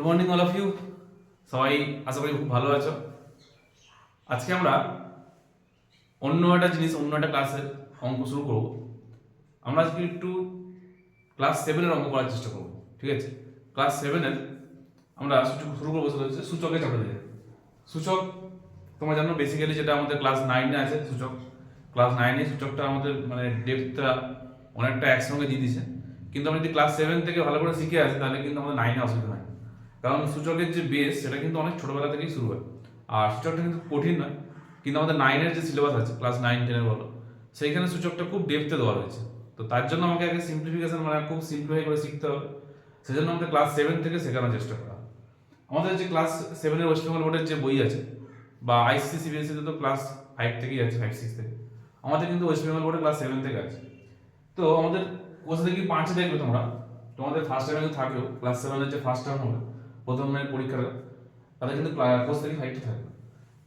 Good morning all of you. সবাই আশা করি খুব ভালো আছো। আজকে আমরা অন্য একটা জিনিস, অন্য একটা ক্লাসের অঙ্ক শুরু করবো। আমরা আজকে একটু ক্লাস 7-এর অঙ্ক করার চেষ্টা করবো, ঠিক আছে? ক্লাস 7-এর আমরা শুরু করবো সেটা হচ্ছে সূচকের চ্যাপ্টার থেকে। সূচক তোমরা জানো বেসিক্যালি যেটা আমাদের ক্লাস 9-এ আছে সূচক। ক্লাস 9-এ সূচকটা আমাদের মানে ডেপথটা অনেকটা একসঙ্গে দিয়ে দিয়েছে, কিন্তু আমরা যদি ক্লাস 7 থেকে ভালো করে শিখে আসি তাহলে কিন্তু আমাদের 9-এ অসুবিধা হয় না। কারণ সূচকের যে বেস সেটা কিন্তু অনেক ছোটবেলা থেকেই শুরু হয়, আর সূচকটা কিন্তু কঠিন নয়। কিন্তু আমাদের 9-এর যে সিলেবাস আছে ক্লাস 9-10-এর বলো, সেইখানে সূচকটা খুব ডেপথে দেওয়া হয়েছে। তো তার জন্য আমাকে আগে সিম্পলিফিকেশন মানে খুব সিম্পলিফাই করে শিখতে হবে। সেজন্য আমাদের ক্লাস 7 থেকে শেখানোর চেষ্টা করা হয়। আমাদের যে ক্লাস 7-এর ওয়েস্ট বেঙ্গল বোর্ডের যে বই আছে বা আইসিসি সিবিএসসিতে তো ক্লাস 5 থেকেই আছে, 5-6 থেকে। আমাদের কিন্তু ওয়েস্ট বেঙ্গল বোর্ডে ক্লাস 7 থেকে আছে। তো আমাদের কোর্সে দেখি 5-এ দেখবে তোমরা, তোমাদের ফার্স্ট টাইমে থাকেও ক্লাস 7-এর যে ফার্স্ট টার্ম হবে প্রথমের পরীক্ষাটা, তাদের কিন্তু কোর্স থেকে 5টা থাকবে।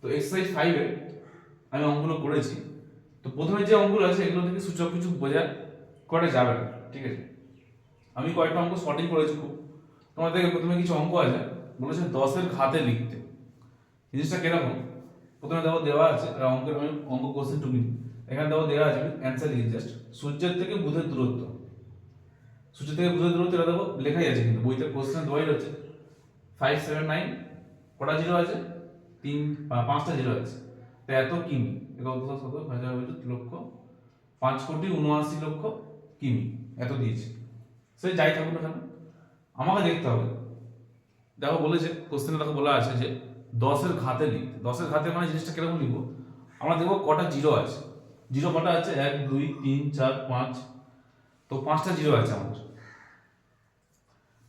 তো এক্সারসাইজ 5-এ আমি অঙ্কগুলো করেছি। তো প্রথমে যে অঙ্কগুলো আছে এগুলো থেকে সূচক কিছু বোঝা করা যাবে না, ঠিক আছে? আমি কয়েকটা অঙ্ক শর্টিং করেছি খুব। তোমাদের প্রথমে কিছু অঙ্ক আছে, বলেছে 10-এর ঘাতে লিখতে। জিনিসটা কিরকম? প্রথমে দেখো দেওয়া আছে, আর অঙ্কের আমি অঙ্ক কোশ্চেন টুকি এখানে দেখো দেওয়া আছে, অ্যান্সার লিখি জাস্ট সূর্যের থেকে বুধের দূরত্ব। সূর্য থেকে বুধের দূরত্ব এটা দেখো লেখাই আছে, কিন্তু বইতে কোশ্চেন দেওয়াই রয়েছে 5, 7, 9 কটা জিরো আছে? 5টা জিরো আছে। তো এত কিমি লক্ষ 5,79,00,000 কিমি এত দিয়েছে। সে যাই থাকুক না কেন আমাকে দেখতে হবে। দেখো বলেছে কোশ্চেনে দেখো বলা আছে যে 10-এর ঘাতে লিখতে। 10-এর ঘাতে মানে জিনিসটা কিরকম লিখবো? আমরা দেখবো কটা জিরো আছে। জিরো কটা আছে? 1, 2, 3, 4, 5। তো 5টা জিরো আছে আমাদের।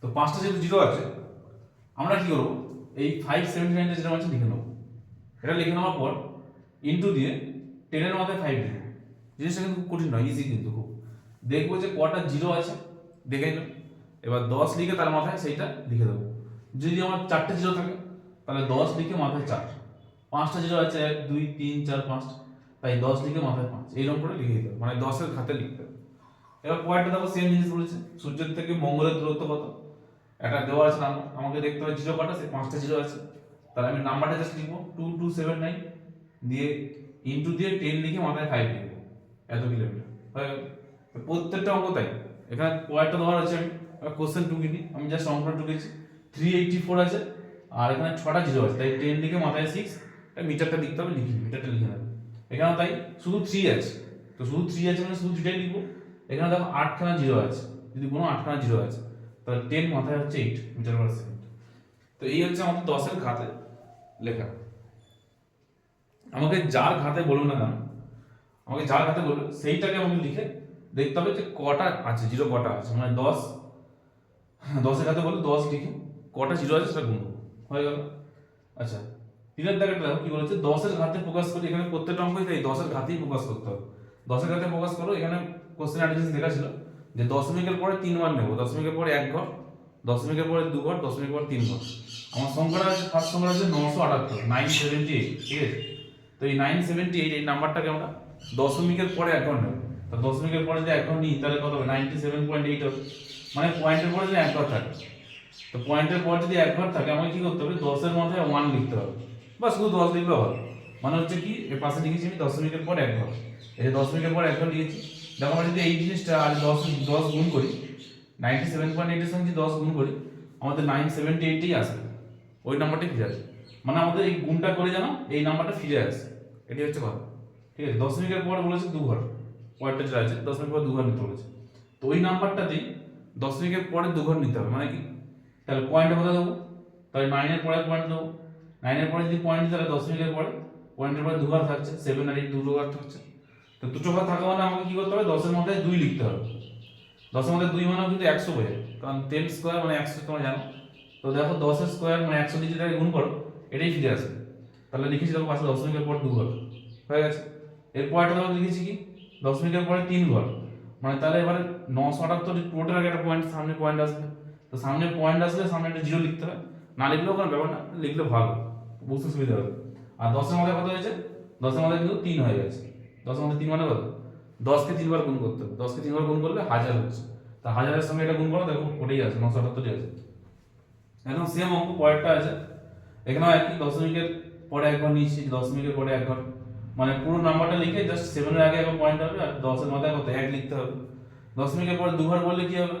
তো 5টা যেহেতু জিরো আছে, আমরা কি করবো? এই 579 যেটা আছে লিখে নেবো। এটা লিখে নেওয়ার পর ইন্টু দিয়ে 10-এর মাথায় 5 লিখবো। জিনিসটা কিন্তু খুব কঠিন নয়, ইজি কিন্তু খুব। দেখবো যে কটা জিরো আছে দেখে নেব। এবার 10 লিখে তার মাথায় সেইটা লিখে দেবো। যদি আমার 4টে জিরো থাকে তাহলে 10 লিখে মাথায় 4। 5টা জিরো আছে 1, 2, 3, 4, 5, তাই 10 লিখে মাথায় 5 এইরকম করে লিখে দিতে হবে, মানে 10-এর ঘাতে লিখতে হবে। এবার পয়েন্টটা দেখো সেম জিনিস বলেছে, সূর্যের থেকে মঙ্গলের দূরত্ব কত? একটা দেওয়া আছে নাম্বার, আমাকে দেখতে হবে জিরো কটা, সেই 5টা জিরো আছে। তাহলে আমি নাম্বারটা জাস্ট লিখবো 2279 দিয়ে ইন্টু দিয়ে 10 লিখে মাথায় 5 লিখবো, এত কিলোমিটার হয়ে গেল। প্রত্যেকটা অঙ্ক তাই। এখানে পয়েন্টটা দেওয়া আছে, আমি কোশ্চেন টুকিনি, আমি জাস্ট অঙ্কটা টুকেছি। 384 আছে আর এখানে 6টা জিরো আছে, তাই 10 লিখে মাথায় 6, মিটারটা লিখতে হবে, লিখি মিটারটা লিখে নেবে। এখানে তাই শুধু 3 আছে, তো শুধু 3 আছে মানে শুধু 3টাই লিখবো। এখানে দেখো 8খানা জিরো আছে, যদি কোনো 8খানা জিরো আছে তাহলে 10 মাথায় হচ্ছে 8 মিটার পার সেকেন্ড। তো এই হচ্ছে আমাদের 10-এর ঘাতে লেখা। আমাকে যার ঘাতে বলবো না কেন, আমাকে যার ঘাতে বলবে সেইটাকে আমাকে লিখে দেখতে হবে যে কটা আছে, জিরো কটা আছে, মানে 10-এর ঘাতে বলে 10 লিখে কটা জিরো আছে সেটা গুণ করবো, হয়ে গেল। আচ্ছা, 3-এর দাগেটা দেখো কি বলেছে, 10-এর ঘাতে ফোকাস করি। এখানে প্রত্যেকটা অঙ্কই তাই 10-এর ঘাতেই ফোকাস করতে হবে। 10-এর ঘাতে ফোকাস করো। এখানে কোশ্চেন একটা জিনিস লেখা ছিল যে দশমিকের পরে 3 বার নেবো, দশমিকের পরে 1 ঘর, দশমিকের পরে 2 ঘর, দশমিকের পরে 3 ঘর। আমার সংখ্যাটা আছে, ফার্স্ট সংখ্যাটা আছে 978, 978, ঠিক আছে? তো এই 978 এই নাম্বারটাকে আমরা দশমিকের পরে 1 ঘর নেব। তো দশমিকের পরে যদি 1 ঘর নিই তাহলে কত হবে? 97.8 হবে। মানে পয়েন্টের পরে যদি 1 ঘর থাকে, তো পয়েন্টের পর যদি 1 ঘর থাকে আমাকে কি করতে হবে? 10-এর মাথায় 1 লিখতে হবে, বা শুধু 10 লিখলেও হবে। মানে হচ্ছে কি, এর পাশে লিখেছি আমি দশমিকের পর 1 ঘর, এই যে দশমিকের পর 1 ঘর লিখেছি। দেখো আমরা যদি এই জিনিসটা আর 10 গুণ করি, 97.8 এর সঙ্গে 10 গুণ করি, আমাদের 978ই আসবে, ওই নাম্বারটাই ফিরে আসবে। মানে আমাদের এই গুণটা করে যেন এই নাম্বারটা ফিরে আসে, এটাই হচ্ছে কথা, ঠিক আছে? দশমিকের পর বলেছে 2 ঘর, পয়েন্টটা যেটা আছে দশমিকের পর 2 ঘর নিতে বলেছে। তো ওই নাম্বারটাতেই দশমিকের পরে 2 ঘর নিতে হবে, মানে কি? তাহলে পয়েন্টে কোথায় দেবো? তাহলে 9-এর পরে পয়েন্ট দেবো। 9-এর পরে যদি পয়েন্ট, তাহলে দশমিকের পরে পয়েন্টের পরে 2 ঘর থাকছে, 7 আর 8 দুটো ঘর থাকছে। তো দুটো ঘর থাকা মানে আমাকে কি করতে হবে? 10-এর মধ্যে 2 লিখতে হবে। 10-এর মধ্যে 2 মানে কিন্তু 100 বোঝায়, কারণ 10 স্কোয়ার মানে 100, তোমরা জানো। তো দেখো 10-এর স্কোয়ার মানে 100 দিয়ে যেটাকে গুণ করো এটাই ফিরে আসবে। তাহলে লিখেছি দেখো পাশে দশমিকের পর 2 ঘর হয়ে গেছে। এর পরেরটা দেখো লিখেছি কি, দশমিকের পরে 3 ঘর, মানে তাহলে এবারে 978 পুরোটার আগে একটা পয়েন্ট, সামনে পয়েন্ট আসবে। তো সামনে পয়েন্ট আসলে সামনে একটা জিরো লিখতে হয়, না লিখলেও কোনো ব্যাপার না, লিখলে ভালো, বুঝতে সুবিধা হবে। আর 10-এর মধ্যে কত হয়েছে? 10-এর মধ্যে কিন্তু 3 হয়ে গেছে। 10-এর মধ্যে 3 মানে কত? 10-কে 3 বার গুণ করতে হবে। 10-কে 3 বার গুণ করলে 1000 হচ্ছে। তা 1000-এর সঙ্গে এটা গুণ করো, দেখো ওটাই আছে, 978ই আছে। একদম সেম অঙ্ক পরেরটা আছে, এখানেও একই দশমিকের পরে একবার নিয়েছি, দশমিকের পরে একবার, মানে পুরো নাম্বারটা লিখে জাস্ট 7 এর আগে একবার পয়েন্ট হবে আর 10 এর মাথায় কত 1 লিখতে হবে। দশমিকের পরে দুবার বললে কি হবে,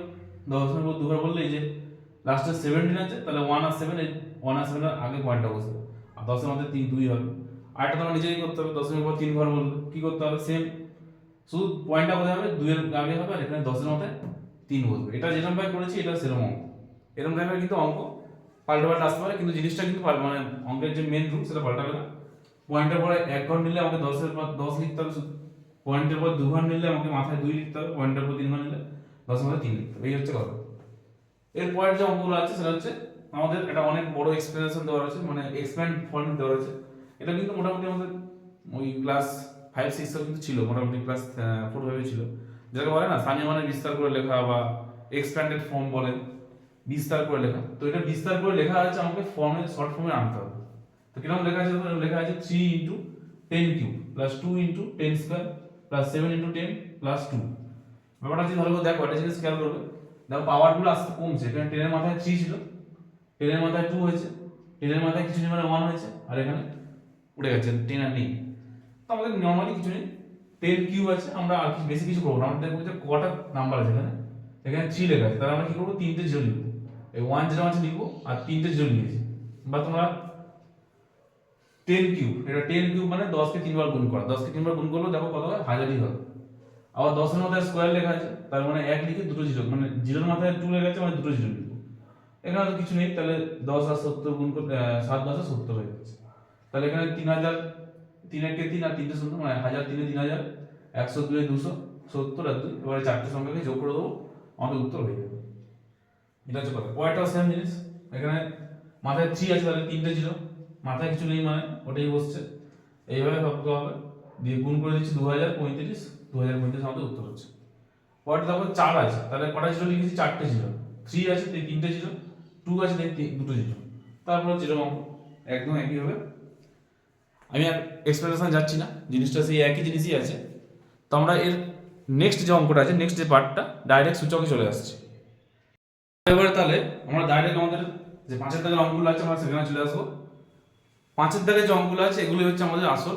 দশমিকের পর দুবার বললে এই যে লাস্টে 17 আছে, তাহলে 1 আর 7, এই 1 আর 7 এর আগে পয়েন্টটা বসবে, আর 10 এর মধ্যে 3 2 হবে। আরেকটা তোমার নিজেই করতে হবে, দশমিকের পর 3 বার বললে কি করতে হবে, সেম, শুধু পয়েন্টটা কোথায় হবে 2 এর আগে হবে, আর এখানে 10 এর মাথায় 3 বসবে। এটা যেরকম ভাবে করেছি এটা সেরকম অঙ্ক, এরকম টাইপের কিন্তু অঙ্ক পাল্টে পাল্টে আসতে পারে, কিন্তু জিনিসটা কিন্তু মানে অঙ্কের যে মেন রুল সেটা পাল্টাবে না। পয়েন্টের পরে 1 ঘর নিলে আমাকে 10 এর পর 10 লিখতে হবে শুধু, পয়েন্টের পর 2 ঘর নিলে আমাকে মাথায় 2 লিখতে হবে, পয়েন্টের পর 3 ঘর নিলে 10 এর মাথায় 3 লিখতে হবে, এই হচ্ছে কথা। এর পরের যে অঙ্কগুলো আছে সেটা হচ্ছে আমাদের এটা অনেক বড় এক্সপ্লেনেশন দেওয়া আছে, মানে এক্সপ্যান্ড ফর্ম দেওয়া আছে। এটা কিন্তু মোটামুটি আমাদের ওই ক্লাস 5 6 এ কিন্তু ছিল, মোটামুটি ক্লাস 4 5 ছিল, যেটাকে বলে না স্থানীয় মানে বিস্তার করে লেখা বা এক্সপ্যান্ডেড ফর্ম বলে, বিস্তার করে লেখা। তো এটা বিস্তার করে লেখা আছে, আমাকে ফর্মে শর্ট ফর্মে আনতে হবে। তো কিরকম লেখা আছে, লেখা আছে 3 into 10 cube plus 2 into 10 square plus 7 into 10 plus 2। ব্যাপারটা যদি ভালো করে দেখো, এটা জিনিস খেয়াল করবে, দেখো পাওয়ারগুলো আস্তে কমছে, এখানে 10 এর মাথায় 3 ছিল, 10 এর মাথায় 2 হয়েছে, 10 এর মাথায় কিছু নেই মানে 1 হয়েছে, আর এখানে উঠে গেছে 10 আর নেই। তো আমাদের নর্মালি কিছু নেই, 10 কিউব আছে, আমরা আর কিছু বেশি কিছু করবো না, আমরা দেখবো যে কটা নাম্বার আছে এখানে, এখানে 3 লেখা আছে, তাহলে আমরা কি করবো, 3টে জিরো লিখবো, এই 1 0 আছে লিখবো, আর 3টে জিরো লিখেছি। বা তোমরা 10 কিউব, এটা 10 কিউব মানে 10 কে 3 বার গুণ করা, 10 কে 3 বার গুণ করলে দেখো কত হয়, 1000ই হবে। আবার 10 এর মাথায় স্কোয়ার লেখা আছে, তার মানে 1 লিখে দুটো জিরো, মানে জিরোর মাথায় 2 লেখা আছে মানে দুটো জিরো লিখবো। এখানে তো কিছু নেই, তাহলে 10 আর 70 গুণ করলে 7 10 70 হয়ে যাচ্ছে, তাহলে এখানে 3000, 3 1 কে 3 আর 3টে শূন্য, মানে 1000 3 এ 3000, 102 এ 270 আর 2, এবারে চারটে সংখ্যাকে যোগ করে দেবো, আমাদের উত্তর হয়ে যাবে। এটা হচ্ছে কথা। পরেরটাও সেম জিনিস, এখানে মাথায় 3 আছে, তাহলে 3টে জিরো, মাথায় কিছু নেই মানে ওটাই বসছে, এইভাবে ভাবতে হবে, দিয়ে গুণ করে দিচ্ছি 2035, 2035 আমাদের উত্তর হচ্ছে। পরেরটা দেখো 4 আছে, তাহলে কটা জিরো লিখেছি, 4টে জিরো, 3 আছে তাই 3টে জিরো, 2 আছে তাই দুটো জিরো, তারপর জিরো অঙ্ক একদম একই হবে। আমি আর এক্সপ্লেনেশন যাচ্ছি না, জিনিসটা সেই একই জিনিসই আছে। তো আমরা এর নেক্সট যে অঙ্কটা আছে, নেক্সট যে পার্টটা, ডাইরেক্ট সূচকে চলে আসছে। এবারে তাহলে আমরা ডাইরেক্ট আমাদের যে 5 এর দাগের অঙ্কগুলো আছে আমরা সেখানে চলে আসবো। 5 এর দাগের যে অঙ্কগুলো আছে এগুলো হচ্ছে আমাদের আসল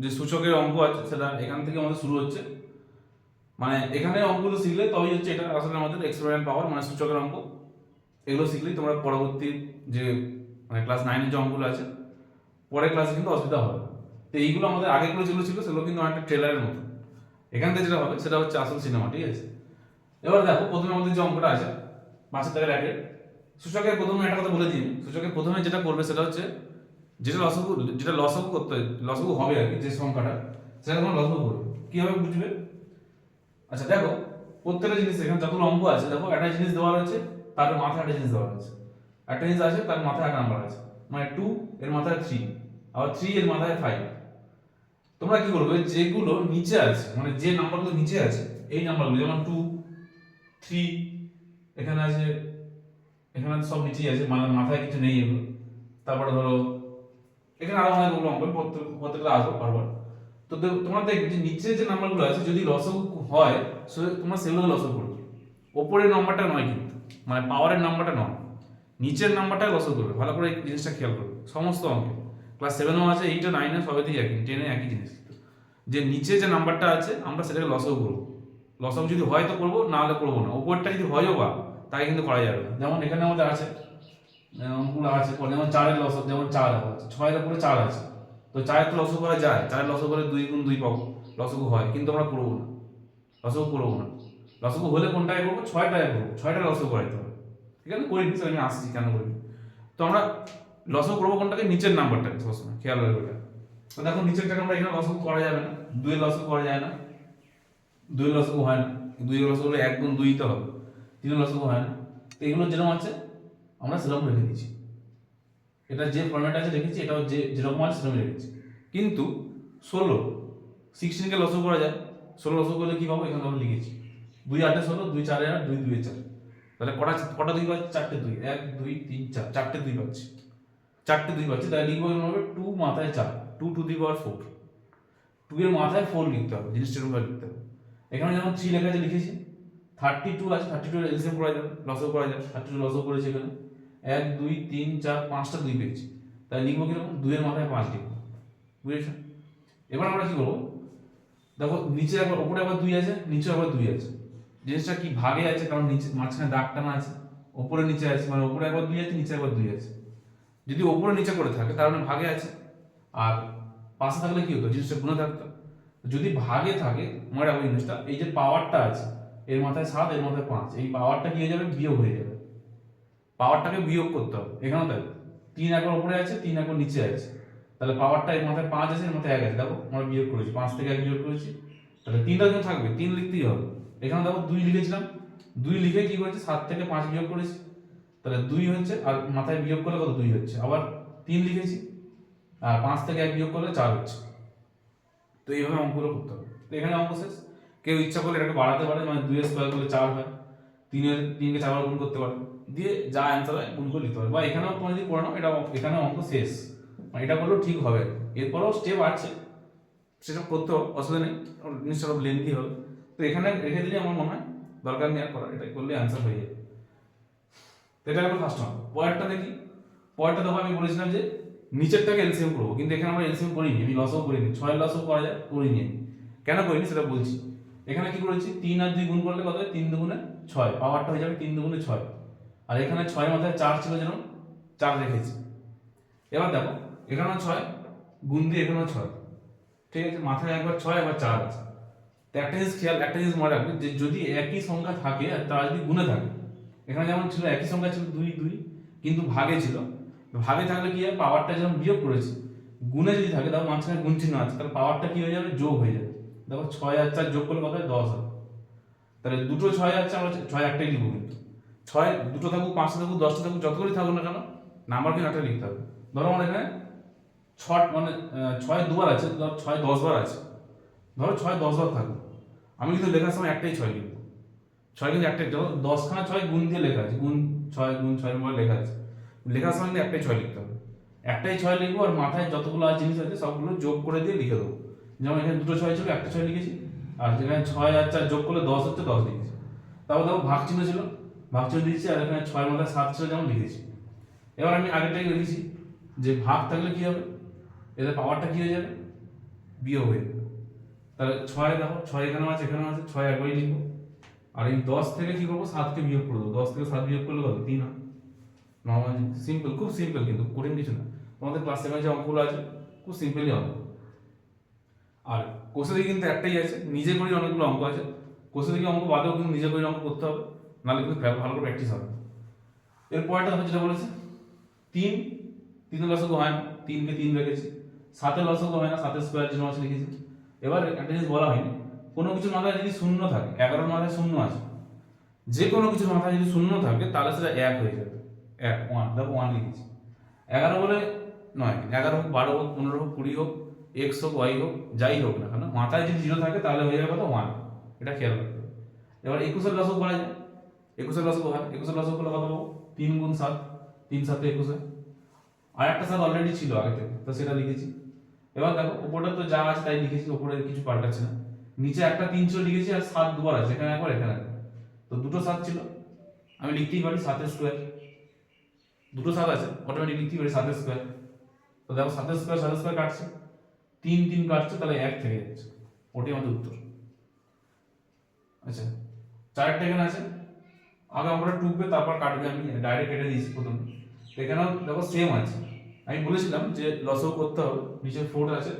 যে সূচকের অঙ্ক আছে, সেটা এখান থেকে আমাদের শুরু হচ্ছে, মানে এখানে অঙ্কগুলো শিখলে তবেই হচ্ছে এটা আসলে আমাদের এক্সপেরিমেন্ট পাওয়ার, মানে সূচকের অঙ্ক। এগুলো শিখলেই তোমরা পরবর্তী যে মানে ক্লাস 9 এর যে অঙ্কগুলো আছে পরের ক্লাসে কিন্তু অসুবিধা হবে না। তো এইগুলো আমাদের আগেগুলো যেগুলো ছিল সেগুলো কিন্তু অনেকটা ট্রেলারের মতো, এখান থেকে যেটা হবে সেটা হচ্ছে আসল সিনেমা, ঠিক আছে। এবার দেখো প্রথমে আমাদের যে অঙ্কটা আছে 5 এর দাগের আগে, সূচকের প্রথমে একটা কথা বলে দিই, সূচকের প্রথমে যেটা করবে সেটা হচ্ছে যেটা লসাগু করতে হয়, লসাগু হবে আর কি, যে সংখ্যাটা সেটা তোমার লসাগু করবে, কিভাবে বুঝবে। আচ্ছা দেখো প্রত্যেকটা জিনিস এখানে যতগুলো অঙ্ক আছে, দেখো একটা জিনিস দেওয়া রয়েছে, তার মাথায় একটা জিনিস দেওয়া রয়েছে, একটা জিনিস আছে তার মাথায় একটা নাম্বার আছে, মানে 2 এর মাথায় 3, আবার 3 এর মাথায় 5। তোমরা কি করবে, যেগুলো নিচে আছে মানে যে নাম্বারগুলো নিচে আছে এই নাম্বারগুলো, যেমন 2 3 এখানে আছে, এখানে সব নিচেই আছে, মানে মাথায় কিছু নেই এগুলো। তারপরে ধরো এখানে আরো অনেকগুলো অঙ্ক, প্রত্যেকটা আসবো বারবার। তো তোমরা দেখবে যে নিচে যে নাম্বারগুলো আছে যদি লসাগু হয় তোমরা সেগুলো লসাগু করবে, ওপরের নাম্বারটা নয় কিন্তু, মানে পাওয়ারের নাম্বারটা নয়, নিচের নাম্বারটা লসাগু করবে। ভালো করে এই জিনিসটা খেয়াল করবে সমস্ত অঙ্কে, ক্লাস 7-এও আছে, 8 9 সবেতেই একই, 10-এ একই জিনিস, যে নিচে যে নাম্বারটা আছে আমরা সেটাকে লসাগু করবো। লসাগু যদি হয় তো করবো, না হলে করবো না। উপরটা যদি হয়ও বা তাই কিন্তু করা যাবে না। যেমন এখানে আমাদের আছে অঙ্কগুলো আছে, যেমন 4 এর লসাগু, যেমন 4 আছে, 6 এর উপরে 4 আছে, তো 4 এর তো লসাগু করা যায়, 4 এর লসাগু করে 2 গুণ 2 পাবো, লসাগু হয়, কিন্তু আমরা করবো না, লসাগু করবো না। লসাগু হলে কোনটায় করবো, 6টায় করবো, 6টা লসাগু করাইতে হবে, ঠিক আছে। করি নিচ্ছি, আমি আসছি কেন করি। তো আমরা লসাগু করবো কোনটাকে, নিচের নাম্বারটাকে সবসময় খেয়াল রাখবে এটা। তো দেখো নিচেরটাকে আমরা এখানে লসাগু করা যাবে না, 2 এর লসাগু করা যায় না, 2 এর লসাগু হয় না, 2 এর লসাগু হলে 1 গুণ 2 তে হবে, 3 এর লসাগু হয় না। তো এগুলো যেরকম আছে আমরা সেরকম রেখে দিচ্ছি, এটা যে ফরম্যাট আছে রেখেছি, এটাও যে যেরকম আছে সেরকম রেখেছি। কিন্তু 16 কে লসাগু করা যায়, 16 লসাগু করলে কি পাবো, এখানে আমরা লিখেছি 2 8 16, 2 4 8, 2 2 4, তাহলে কটা 2 পাচ্ছি, 4টে 2, 1 2 3 4, 4টে 2 পাচ্ছি, 4টে 2 পাচ্ছি, তাহলে লিখবো এখানে হবে 2 মাথায় 4, 2 টু দি পাওয়ার 4, 2 এর মাথায় 4 লিখতে হবে, জিনিসটা এরকম ভাবে লিখতে হবে। এখানে যেমন 3 লেখা আছে লিখেছি, 32 আছে, 32 এর এলসিএম করা যাবে, লসাগু করা যাবে, 32 লসাগু করেছি এখানে, 1 2 3 4 5টা 2 পেয়েছি, তাই লিখবো কিরকম 2 এর মাথায় 5 লিখবো, বুঝেছো? এবার আমরা কি করবো, দেখো নিচে একবার উপরে আবার 2 আছে, নিচে আবার 2 আছে, জিনিসটা কি ভাগে আছে, কারণ নিচে মাঝখানে দাগ টানা আছে, উপরে নিচে আছে, মানে উপরে একবার 2 আছে, নিচে একবার 2 আছে। যদি উপরে নিচে করে থাকে তার মানে ভাগে আছে, আর পাশে থাকলে কি হতো, জিনিসটা গুণে থাকতো। যদি ভাগে থাকে মনে রাখবো জিনিসটা, এই যে পাওয়ারটা আছে এর মাথায় 7 এর মাথায় 5, এই পাওয়ারটা কি হয়ে যাবে, বিয়োগ হয়ে যাবে। পাওয়ারটাকে বিয়োগ করতে হবে, এখানেও তাই 3 একবার উপরে আছে 3 একবার নিচে আছে, তাহলে পাওয়ারটা এর মাথায় 5 আছে এর মাথায় 1 আছে, দেখো আমরা বিয়োগ করেছি 5 থেকে 1 বিয়োগ করেছি, তাহলে 3টা যখন থাকবে 3 লিখতেই হবে। এখানে দেখো 2 লিখেছিলাম, 2 লিখে কি করেছি 7 থেকে 5 বিয়োগ করেছি, তাহলে 2 হচ্ছে, আর মাথায় বিয়োগ করলে কত 2 হচ্ছে, আবার 3 লিখেছি, আর 5 থেকে 1 বিয়োগ করলে 4 হচ্ছে। তো এইভাবে অঙ্কগুলো করতে হবে। তো এখানে অঙ্ক শেষ। কেউ ইচ্ছা করলে এটাকে বাড়াতে পারে, মানে 2 এর স্কয়ার করলে 4 হয়, 3কে 4 বার গুণ করতে পারে, দিয়ে যা অ্যান্সার হয় গুণ করে লিখতে পারে। বা এখানেও তোমরা যদি করে নাও, এটা এখানে অঙ্ক শেষ, মানে এটা করলেও ঠিক হবে। এরপরেও স্টেপ আছে, সেটা করতে হবে, অসুবিধা নেই, জিনিসটা সব লেন্থি হবে। তো এখানে রেখে দিলে আমার মনে হয় দরকার নেই আর করার, এটা করলে অ্যান্সার হয়ে যাবে। তো এটা হলো ফার্স্ট ওয়ান। পরেরটা দেখি, পরেরটা দেখো আমি বলেছিলাম যে নিচেরটাকে এলসিএম করবো, কিন্তু এখানে আমরা এলসিএম করিনি, আমি লসও করিনি, 6 লসও করা যায়, করিনি। কেন করিনি সেটা বলছি। এখানে কি করেছি, 3 আর 2 গুণ করলে কত হয়, 3 দুগুণে 6, পাওয়ারটা হয়ে যাবে 3 দুগুণে 6, আর এখানে 6 মাথায় 4 ছিল, যেন 4 রেখেছি। এবার দেখো এখানেও 6 গুণ দিয়ে এখানেও 6, ঠিক আছে, মাথায় একবার 6 একবার 4 আছে। তো একটা জিনিস খেয়াল, একটা জিনিস মনে রাখবে, যে যদি একই সংখ্যা থাকে আর তারা যদি গুণে থাকে, এখানে যেমন ছিল একই সংখ্যা ছিল 2 2, কিন্তু ভাগে ছিল, ভাগে থাকলে কি হয়, পাওয়ারটা যেমন বিয়োগ করেছি, গুণে যদি থাকে তাহলে মাঝখানে গুণ চিহ্ন আছে, তাহলে পাওয়ারটা কি হয়ে যাবে, যোগ হয়ে যাবে। দেখো 6 আর 4 যোগ করলে কত হয়, 10 হয়। তাহলে দুটো 6 আছে, আমরা 6 একটাই লিখবো, কিন্তু 6 দুটো থাকুক, 5টা থাকুক, 10টা থাকুক, যত করে থাকুক না কেন, নাম্বার কিন্তু একটা লিখতে হবে। ধরো আমার এখানে 6 মানে 6 দুবার আছে, ধরো 6 10 বার আছে, ধরো 6 10 বার থাকুক, আমি কিন্তু লেখার সময় একটাই 6 লিখবো। 6 কিন্তু একটাই, ধরো 10খানা 6 গুণ দিয়ে লেখা আছে, গুণ 6 গুণ 6 এর লেখা আছে, লেখার সময় কিন্তু একটাই 6 লিখতে হবে, একটাই 6 লিখবো, আর মাথায় যতগুলো আর জিনিস আছে সবগুলো যোগ করে দিয়ে লিখে দেবো। যেমন এখানে দুটো 6 ছিল, একটা 6 লিখেছি, আর যেখানে 6 আর 4 যোগ করলে 10 হচ্ছে, 10 লিখেছি। তারপর দেখো ভাগ চিহ্ন ছিল, ভাগ চিহ্ন দিয়েছি, আর এখানে 6 মাথায় 7 ছিল, যেমন লিখেছি। এবার আমি আগেরটাই লিখেছি, যে ভাগ থাকলে কি হবে, এদের পাওয়ারটা কি হয়ে যাবে, বিয়োগ হয়ে যাবে। তাহলে 6 দেখো 6 এখানেও আছে, এখানেও আছে, 6 একবারই লিখবো, আর এই 10 থেকে কি করবো, 7কে বিয়োগ করে দেবো, 10 থেকে 7 বিয়োগ করলে কত, 3 হয়। নর্মাল, সিম্পল, খুব সিম্পল, কিন্তু কঠিন কিছু না। তোমাদের ক্লাস 7 যে অঙ্কগুলো আছে খুব সিম্পলই অঙ্ক। আর কোষে দিকে কিন্তু একটাই আছে, নিজে করি অনেকগুলো অঙ্ক আছে, কোষে দিকে অঙ্ক বাদেও কিন্তু নিজে করে অঙ্ক করতে হবে, নাহলে কিন্তু ভালো করে প্র্যাকটিস হবে। এর পরেরটা দেখো যেটা বলেছে 3, 3 লসগু হয় না, 3কে 3 রেখেছি, 7 লসগু হয় না, 7 স্কয়ার যেটা আছে লিখেছি। এবার একটা জিনিস বলা হয়নি, কোনো কিছুর মাথায় যদি শূন্য থাকে, 11 মাথায় শূন্য আছে, যে কোনো কিছুর মাথায় যদি শূন্য থাকে তাহলে সেটা 1 হয়ে যাবে, 1 1, দেখো 1 লিখেছি। 11 বলে নয়, 11 হোক, 12 হোক, 15 হোক, 20 হোক, এক্স হোক, ওয়াই হোক, যাই হোক না কেন, মাথায় যদি 0 থাকে তাহলে হয়ে যাবে কত, 1, এটা খেয়াল রাখতে হবে। এবার 21 এর লসগু করা যায়, 21 এর লসগু হয়, 21 এর লসগু করলে কত পাবো, 3 গুণ 7, 3 7 21 হয়, আর একটা 7 অলরেডি ছিল আগে থেকে, তো সেটা লিখেছি। এবার দেখো উপরে তো যা আছে তাই লিখেছি, উপরে কিছু পাল্টাচ্ছে না, নিচে একটা 3 ছিল লিখেছি, আর 7 দুবার আছে, এখানে একবার এখানে একবার, তো দুটো 7 ছিল, আমি লিখতেই পারি 7 এর স্কয়ার, দুটো 7 আছে, অটোমেটিক লিখতেই পারি 7 এর স্কয়ার। তো দেখো 7 এর স্কয়ার 7 এর স্কয়ার কাটছে, 3 3 কাটছে, তাহলে 1 থেকে যাচ্ছে, ওটাই আমাদের উত্তর। আচ্ছা, চারটা এখানে আছে, আগে আমরা টুকবে তারপর কাটবে, আমি ডাইরেক্ট কেটে দিয়েছি প্রথমে। এখানেও দেখো সেম আছে, আমি বলেছিলাম যে লসও করতে হবে, নিচে 4 আছে,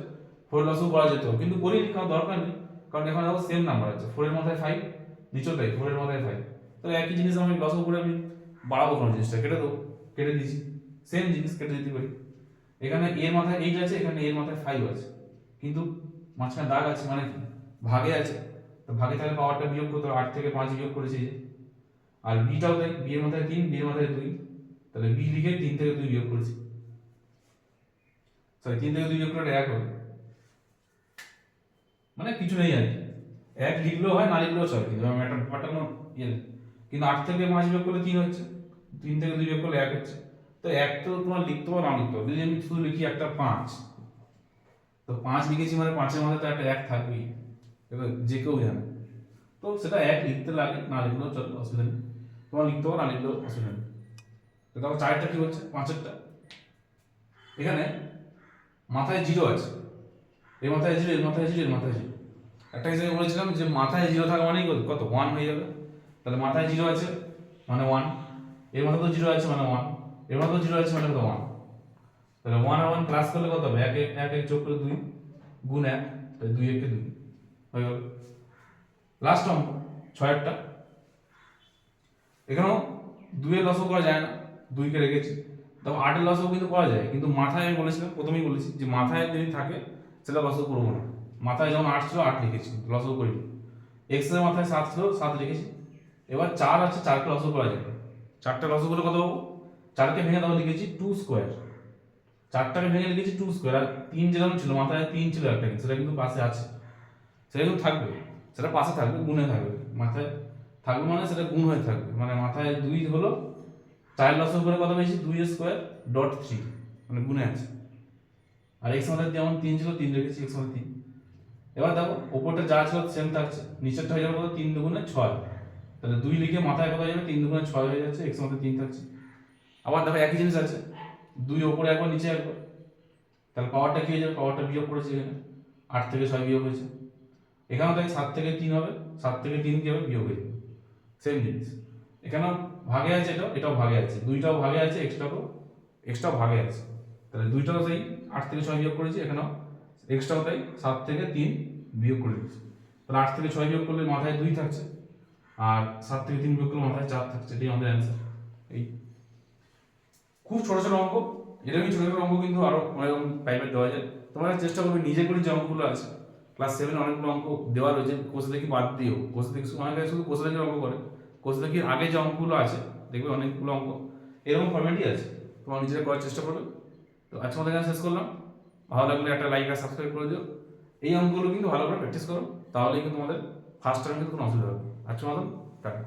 4 লসও করা যেত, কিন্তু করিনি, কারণ দরকার নেই, কারণ এখানে দেখো সেম নাম্বার আছে, 4 এর মাথায় 5, নিচেও তাই 4 এর মাথায় 5, তো একই জিনিস আমি লসও করে আমি বাড়াবো কোন জিনিসটা, কেটে দেবো, কেটে দিয়েছি, সেম জিনিস কেটে দিতে পারি। এখানে এর মাথায় 8 আছে, এখানে এর মাথায় 5 আছে, কিন্তু মাঝখানে দাগ আছে, মানে কি ভাগে আছে, তো ভাগে থাকলে পাওয়ারটা বিয়োগ করতে হবে, 8 থেকে 5 বিয়োগ করেছি, আর বিটাও তাই, বি এর মাথায় 3, বি এর মাথায় 2, তাহলে বি লিখে 3 থেকে 2 বিয়োগ করেছি, সরি 3 থেকে 2 বিয়োগ করলে 1 হবে, মানে কিছু নেই আর কি, 1 লিখলেও হয়, না লিখলেও চলে, কিন্তু ব্যাপারটা কোনো ইয়ে নেই। কিন্তু 8 থেকে 5 বিয়োগ করলে 3 হচ্ছে, 3 থেকে 2 বিয়োগ করলে 1 হচ্ছে, তো 1 তো তোমার লিখতে পারো, না লিখতে পারো, যদি আমি শুধু লিখি একটা 5, তো 5 লিখেছি মানে 5 এর মাথায় তো একটা 1 থাকবেই, এবার যে কেউ জানে, তো সেটা 1 লিখতে লাগে, না লিখলেও চলে, অসুবিধা নেই, তোমার লিখতে পারো, না লিখলেও অসুবিধা নেই। তো তারপর চারেরটা কি হচ্ছে, পাঁচেরটা এখানে মাথায় জিরো আছে, এর মাথায় জিরো, এর মাথায় জিরো, এর মাথায় জিরো। একটা হিসেবে বলেছিলাম যে মাথায় জিরো থাকা মানেই কত, ওয়ান হয়ে যাবে। তাহলে মাথায় জিরো আছে মানে ওয়ান, এর মাথায় তো জিরো আছে মানে ওয়ান, এর মাথায় জিরো আছে মানে কত, ওয়ান। তাহলে ওয়ান আর ওয়ান প্লাস করলে কত হবে, এক এক এক যোগ করে দুই, গুণ এক, তাহলে দুই একে দুই হয়ে গেল। লাস্ট অঙ্ক ছয়েরটা, এখানেও দুইয়ের লসও করা যায় না, দুইকে রেখেছি। তবে আটের লসও কিন্তু করা যায়, কিন্তু মাথায় আমি বলেছিলাম, প্রথমেই বলেছি যে মাথায় যদি থাকে সেটা লসও করবো না। মাথায় যেমন আট ছিল আট লিখেছি, লসও করিনি। এক্স এর মাথায় সাত ছিল, সাত লিখেছি। এবার চার আছে, চারকে লসও করা যাবে। চারটা লসও করে কত পাবো, চারকে ভেঙে তখন লিখেছি টু স্কোয়ার, চারটাকে ভেঙে লিখেছি টু স্কোয়ার। আর তিন যেরকম ছিল, মাথায় তিন ছিল একটা, সেটা কিন্তু পাশে আছে, সেটা কিন্তু থাকবে, সেটা পাশে থাকবে, গুণে থাকবে। মাথায় থাকবে মানে সেটা গুণ হয়ে থাকবে, মানে মাথায় দুই হলো, চার লসের উপরে কত পেয়েছি, দুই স্কোয়ার ডট থ্রি, মানে গুণে আছে। আর এক্স মাথায় যেমন তিন ছিল, তিন রেখেছি, এক্স মাথায় তিন। এবার দেখো ওপরটা যা ছিল সেম থাকছে, নিচেরটা হয়ে যাবে কত, তিন দুগুণে ছয়। তাহলে দুই লিখে মাথায় কত হয়ে যাবে, তিন দুগুণে ছয় হয়ে যাচ্ছে, এক্স মাথায় তিন থাকছে। আবার দেখো একই জিনিস আছে, দুই ওপরে একবার নিচে একবার, তাহলে পাওয়ারটা কি হয়ে যাবে, পাওয়ারটা বিয়োগ করেছি এখানে, আট থেকে ছয় বিয়োগ হয়েছে। এখানেও তাই সাত থেকে তিন হবে, সাত থেকে তিন কি হবে, বিয়োগ হয়ে যাবে, সেম জিনিস। এখানেও ভাগে আছে, এটাও ভাগে আছে, দুইটাও ভাগে আছে, এক্সট্রাও ভাগে আছে। তাহলে দুইটাও সেই আট থেকে ছয় বিয়োগ করেছি, এখানেও এক্সট্রাও তাই সাত থেকে তিন বিয়োগ করে দিচ্ছি। তাহলে আট থেকে ছয় বিয়োগ করলে মাথায় দুই থাকছে, আর সাত থেকে তিন বিয়োগ করলে মাথায় চার থাকছে, এটাই আমাদের অ্যান্সার। এই খুব ছোট ছোট অঙ্ক, এরকমই ছোট ছোট অঙ্ক কিন্তু আরো অনেক প্রাইভেট দেওয়া যায়। তোমরা চেষ্টা করবে নিজে করে যে অঙ্কগুলো আছে, ক্লাস সেভেন অনেকগুলো অঙ্ক দেওয়া রয়েছে, কোষে দেখি বাদ দিও, কোষে দেখি অনেকে শুধু কোষে দেখি অঙ্ক করে, কোষে দেখি আগে যে অঙ্কগুলো আছে দেখবে অনেকগুলো অঙ্ক এরকম ফর্মেটই আছে, তোমরা নিজেরা করার চেষ্টা করবে। তো আজকে আমাদের এখানে শেষ করলাম, ভালো লাগলে একটা লাইক আর সাবস্ক্রাইব করে দিও। এই অঙ্কগুলো কিন্তু ভালো করে প্র্যাকটিস করো, তাহলেই কিন্তু তোমাদের ফার্স্ট টাইম কিন্তু কোনো অসুবিধা হবে। আজকে মতন টাটা।